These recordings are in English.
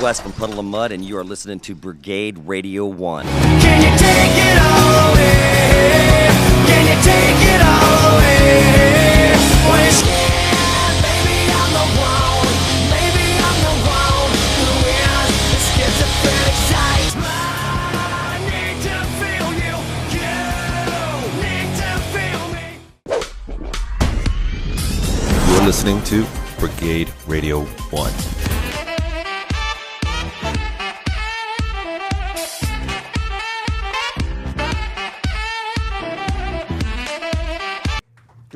Wes from Puddle of Mud, and you are listening to Brigade-Radio-One. Can you take it all away? Can you take it all away? When you're scared, maybe I'm the one. Maybe I'm the one who is schizophrenic sight. I need to feel you. You need to feel me. You're listening to Brigade-Radio-One.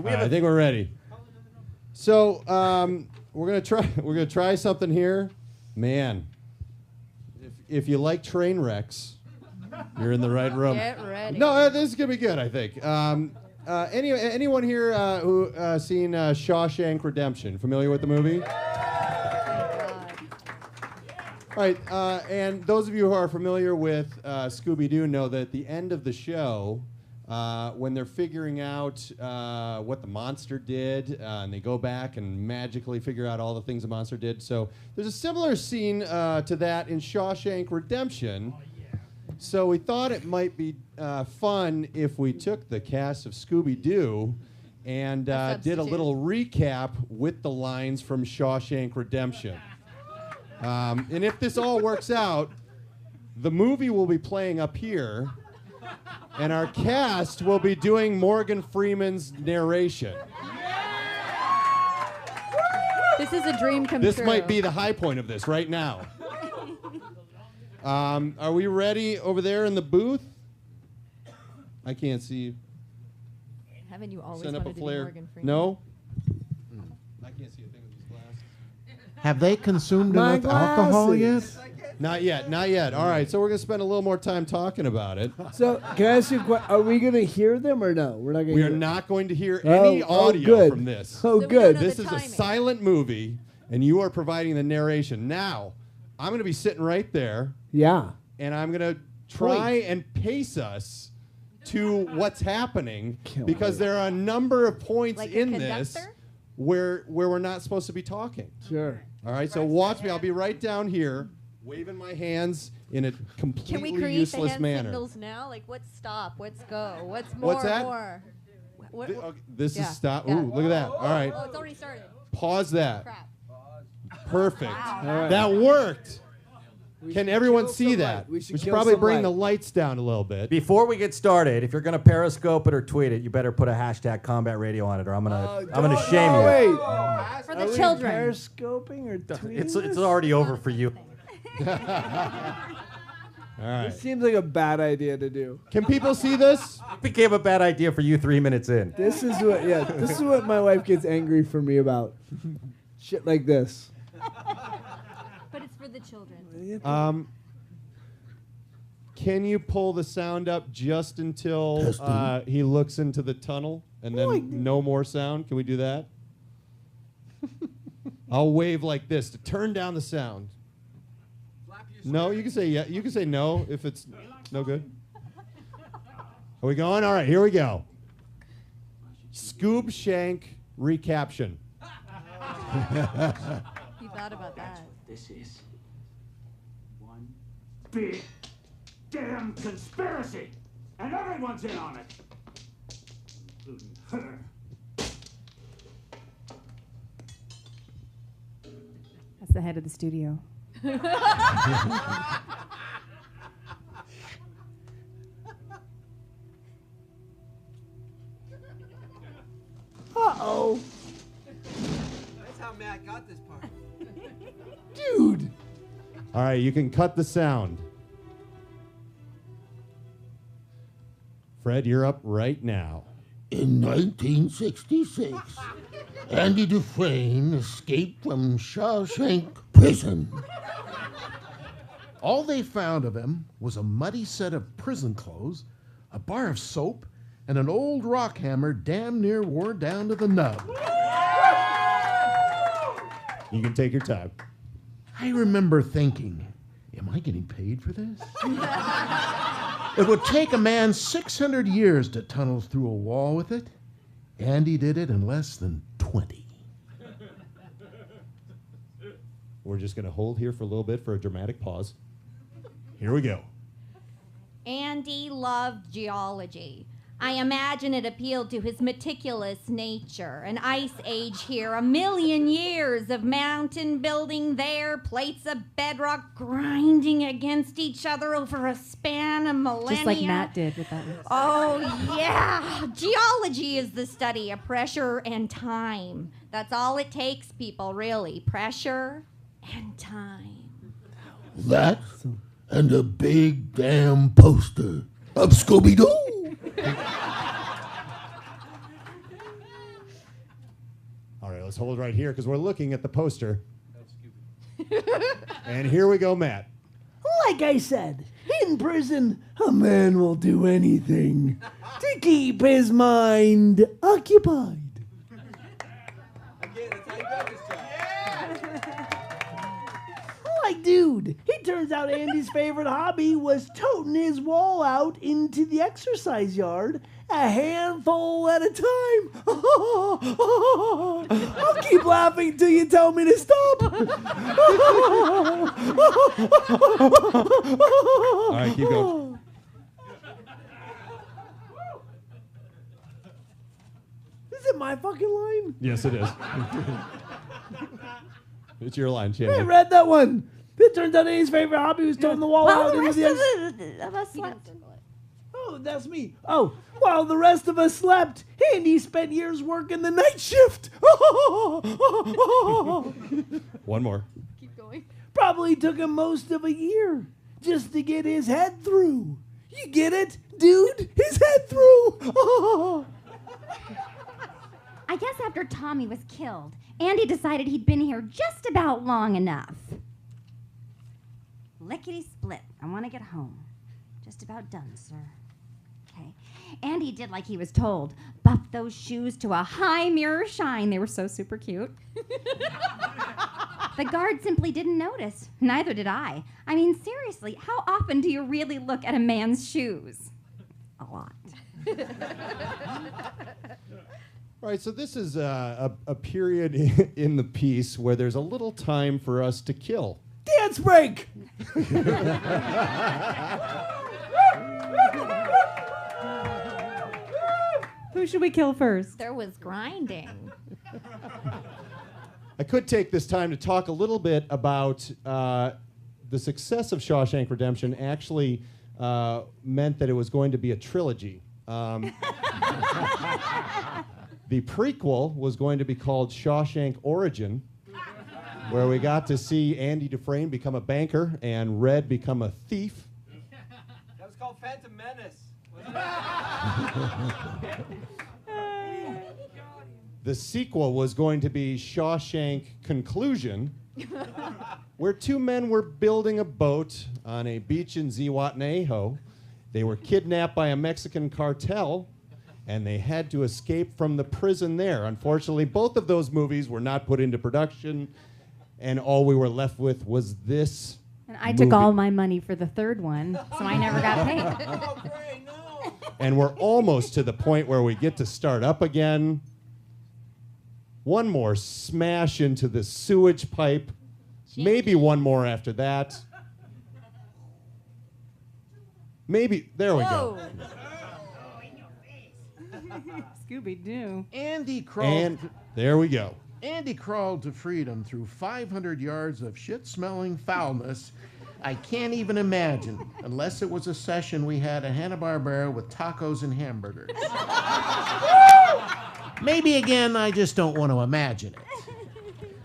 I think we're ready. So we're gonna try something here, man. If you like train wrecks, you're in the right room. Get ready. No, this is gonna be good, I think. Anyone here who seen Shawshank Redemption? Familiar with the movie? All right, and those of you who are familiar with Scooby Doo know that at the end of the show, when they're figuring out what the monster did, and they go back and magically figure out all the things the monster did. So there's a similar scene to that in Shawshank Redemption. Oh, yeah. So we thought it might be fun if we took the cast of Scooby Doo and did a little recap with the lines from Shawshank Redemption. And if this all works out, the movie will be playing up here, and our cast will be doing Morgan Freeman's narration. This is a dream come true. This might be the high point of this right now. Are we ready over there in the booth? I can't see you. Haven't you always Send up a wanted to be flare. Morgan Freeman? No? I can't see a thing with these glasses. Have they consumed enough alcohol yet? Not yet, not yet. All right, so we're going to spend a little more time talking about it. So, can I ask you, are we going to hear them or no? We're not going to We hear are them. not going to hear any audio good. from this. Oh, So we good. don't know This the is a timing. silent movie, and you are providing the narration. Now, I'm going to be sitting right there, Yeah. and I'm going to try and pace us to what's happening, because there are a number of points Like a in this conductor? where we're not supposed to be talking. Sure. All right, so watch me. I'll be right down here, waving my hands in a Can we completely create the useless hand manner. signals now? Like, what's stop? What's go? What's more? What's that? More? What, Okay, this Yeah, is stop. yeah. Ooh, look at that. All right, Oh, it's already started. pause that. Crap. Perfect. right. That worked. Can everyone kill see some that? light. We should We should kill probably some bring light. the lights down a little bit. Before we get started, if you're gonna Periscope it or tweet it, you better put a hashtag Combat Radio on it, or I'm gonna shame you. Wait. For Are the we children. periscoping or tweeting It's this? already over for you. All right. It seems like a bad idea to do. Can people see this? It became a bad idea for you 3 minutes in. This is what my wife gets angry for me about. Shit like this. But it's for the children. Can you pull the sound up just until he looks into the tunnel, and then no more sound? Can we do that? I'll wave like this to turn down the sound. No, you can say yeah. You can say no if it's no good. Are we going? All right, here we go. Scoob-Shank recaption. You thought about that. This is one big damn conspiracy, and everyone's in on it, including her. That's the head of the studio. Uh-oh. That's how Matt got this part. Dude. All right, you can cut the sound. Fred, you're up right now. In 1966, Andy Dufresne escaped from Shawshank Prison. All they found of him was a muddy set of prison clothes, a bar of soap, and an old rock hammer damn near wore down to the nub. You can take your time. I remember thinking, am I getting paid for this? It would take a man 600 years to tunnel through a wall with it. Andy did it in less than 20. We're just going to hold here for a little bit for a dramatic pause. Here we go. Andy loved geology. I imagine it appealed to his meticulous nature. An ice age here, 1 million years of mountain building there, plates of bedrock grinding against each other over a span of millennia. Just like Matt did with that list. Oh, yeah. Geology is the study of pressure and time. That's all it takes, people, really. Pressure and time. That and a big damn poster of Scooby Doo. All right, let's hold right here because we're looking at the poster. And here we go, Matt. Like I said, in prison, a man will do anything to keep his mind occupied. Again, that's how you got this job. Like, dude, it turns out Andy's favorite hobby was toting his wall out into the exercise yard a handful at a time. I'll keep laughing till you tell me to stop. All right, keep going. Is it my fucking line? Yes, it is. It's your line, I Shannon. read that one. It turns out Andy's favorite hobby was toting the wall out into the of us slept. Oh, that's me. Oh, while the rest of us slept, Andy spent years working the night shift. One more. Keep going. Probably took him most of a year just to get his head through. You get it, dude? His head through. I guess after Tommy was killed, Andy decided he'd been here just about long enough. Lickety-split. I want to get home. Just about done, sir. Okay. Andy did like he was told. Buffed those shoes to a high mirror shine. They were so super cute. The guard simply didn't notice. Neither did I. I mean, seriously, how often do you really look at a man's shoes? A lot. All right, so this is a period in the piece where there's a little time for us to kill. Dance break. Who should we kill first? There was grinding. I could take this time to talk a little bit about the success of Shawshank Redemption actually meant that it was going to be a trilogy. The prequel was going to be called Shawshank Origin, where we got to see Andy Dufresne become a banker and Red become a thief. That was called Phantom Menace. The sequel was going to be Shawshank Conclusion, where two men were building a boat on a beach in Zihuatanejo. They were kidnapped by a Mexican cartel, and they had to escape from the prison there. Unfortunately, both of those movies were not put into production, and all we were left with was this And I took all my money for the third one, so I never got paid. Oh, great, no. And we're almost to the point where we get to start up again. One more smash into the sewage pipe. Maybe one more after that. Maybe, there we go. Scooby Doo. Andy crawled. And there we go. Andy crawled to freedom through 500 yards of shit-smelling foulness. I can't even imagine, unless it was a session we had at Hanna-Barbera with tacos and hamburgers. Maybe again, I just don't want to imagine it.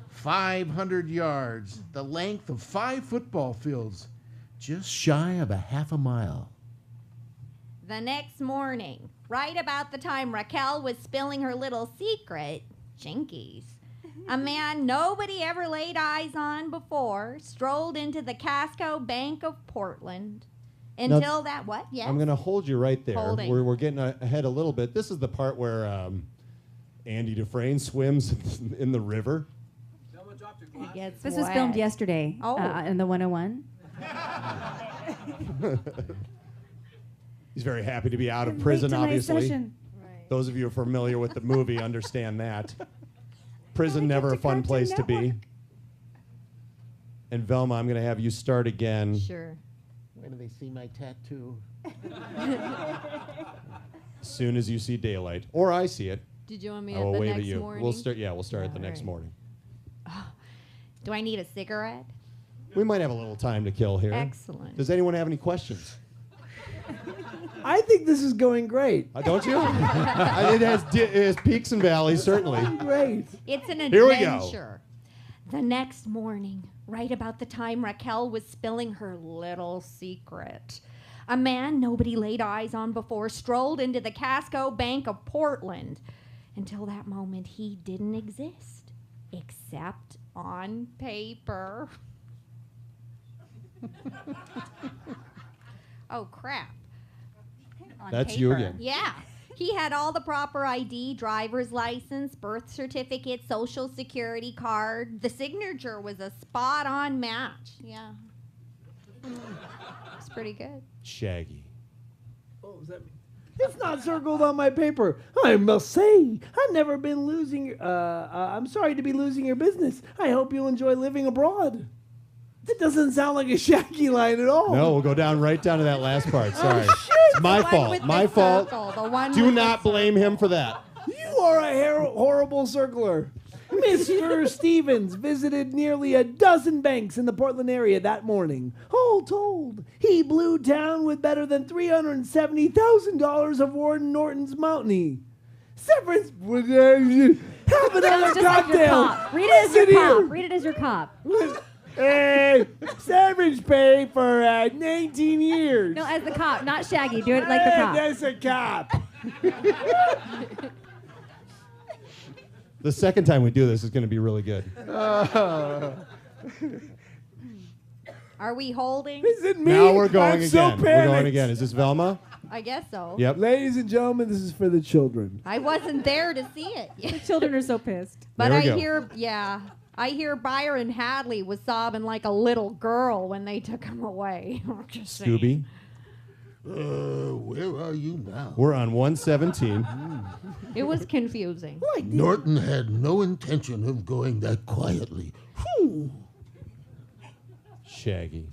500 yards, the length of 5 football fields, just shy of a half a mile. The next morning, right about the time Raquel was spilling her little secret, jinkies, a man nobody ever laid eyes on before strolled into the Casco Bank of Portland. Until that, what? Yes? I'm going to hold you right there. Holding. We're getting ahead a little bit. This is the part where Andy Dufresne swims in the river. Someone dropped a He glass. gets This was wet. filmed yesterday Oh. in the 101. He's very happy to be out of Late prison, tonight's obviously. session. Those of you who are familiar with the movie understand that. Prison never a fun place to be. And Velma, I'm going to have you start again. Sure. When do they see my tattoo? As soon as you see daylight. Or I see it. Did you want me I at will the wave next at you. morning? We'll start at the next Alright. morning. Do I need a cigarette? We might have a little time to kill here. Excellent. Does anyone have any questions? I think this is going great. Don't you? It has peaks and valleys, certainly. Great. It's an Here we go. adventure. The next morning, right about the time Raquel was spilling her little secret, a man nobody laid eyes on before strolled into the Casco Bank of Portland. Until that moment, he didn't exist, except on paper. Oh, crap. On That's you paper. again. Yeah. He had all the proper ID, driver's license, birth certificate, social security card. The signature was a spot-on match. Yeah. It's pretty good. Shaggy. What was that mean? It's not circled on my paper. I must say, I've never been losing. I'm sorry to be losing your business. I hope you'll enjoy living abroad. That doesn't sound like a Shaggy line at all. No, we'll go right down to that last part. Sorry. Shit. It's my The one fault. with My the fault. circle, the one Do with not the blame him for that. You are a horrible circler. Mr. Stevens visited nearly a dozen banks in the Portland area that morning. All told, he blew town with better than $370,000 of Warden Norton's Mountie. Severance. Have another Just like your cocktail. cop. Read it as your Listen cop. here. Read it as your cop. Hey, severance pay for 19 years. No, as the cop, not Shaggy. Do it like the cop. That's a cop. The second time we do this is going to be really good. Are we holding? Is it me? Now we're going I'm so again. We're going panicked. again. Is this Velma? I guess so. Yep. Ladies and gentlemen, this is for the children. I wasn't there to see it. The children are so pissed. But There I we go. hear Byron Hadley was sobbing like a little girl when they took him away. Just saying. Scooby. Where are you now? We're on 117. It was confusing. Norton had no intention of going that quietly. Shaggy.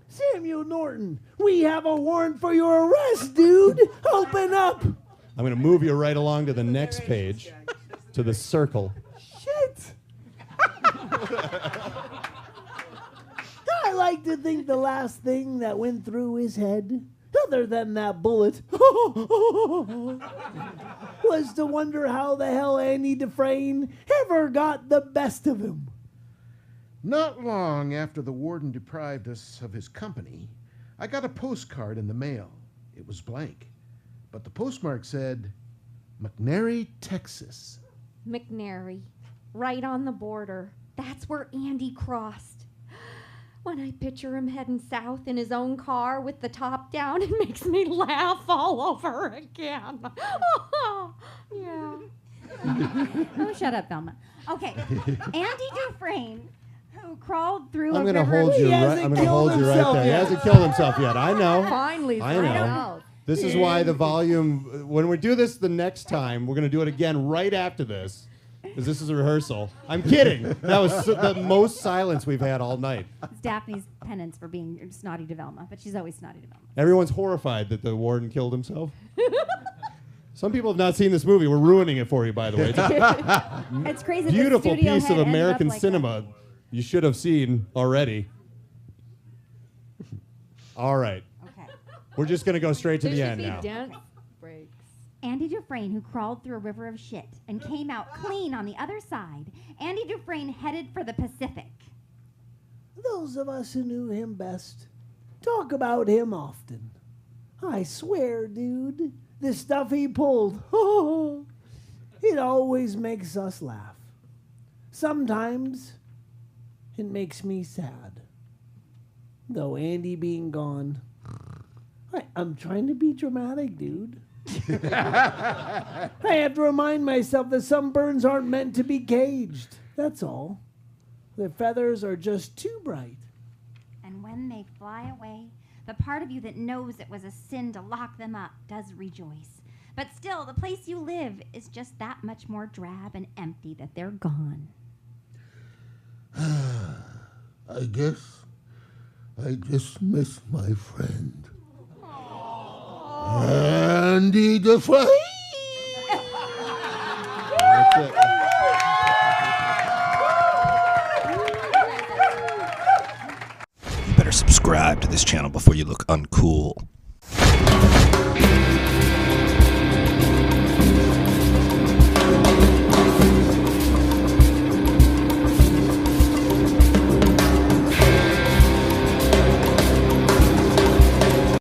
Samuel Norton, we have a warrant for your arrest, dude. Open up. I'm going to move you right along to the next page, to the circle. Shit. I like to think the last thing that went through his head, other than that bullet, was to wonder how the hell Andy Dufresne ever got the best of him. Not long after the warden deprived us of his company, I got a postcard in the mail. It was blank, but the postmark said, McNary, Texas. McNary, right on the border. That's where Andy crossed. When I picture him heading south in his own car with the top down, it makes me laugh all over again. Yeah. Oh, shut up, Velma. Okay. Andy Dufresne, who crawled through I'm a going to river. hold you He right. hasn't I'm going to killed hold you right himself there. He yet. hasn't killed himself yet. I know. Finally, I know. out. This is why the volume. When we do this the next time, we're going to do it again right after this, because this is a rehearsal. I'm kidding. That was the most silence we've had all night. It's Daphne's penance for being snotty to Velma, but she's always snotty to Velma. Everyone's horrified that the warden killed himself. Some people have not seen this movie. We're ruining it for you, by the way. It's a It's crazy. beautiful the studio piece of head ends up American like cinema you should have seen already. All right. that. Okay. We're just going to go straight to There the should end be now. dance breaks. Andy Dufresne, who crawled through a river of shit and came out clean on the other side. Andy Dufresne headed for the Pacific. Those of us who knew him best talk about him often. I swear, dude, the stuff he pulled, it always makes us laugh. Sometimes it makes me sad. Though Andy being gone, I'm trying to be dramatic, dude. I have to remind myself that some birds aren't meant to be caged. That's all. Their feathers are just too bright. And when they fly away, the part of you that knows it was a sin to lock them up does rejoice. But still, the place you live is just that much more drab and empty that they're gone. I I guess I just miss my friend. Andy DeFly. That's it. You better subscribe to this channel before you look uncool.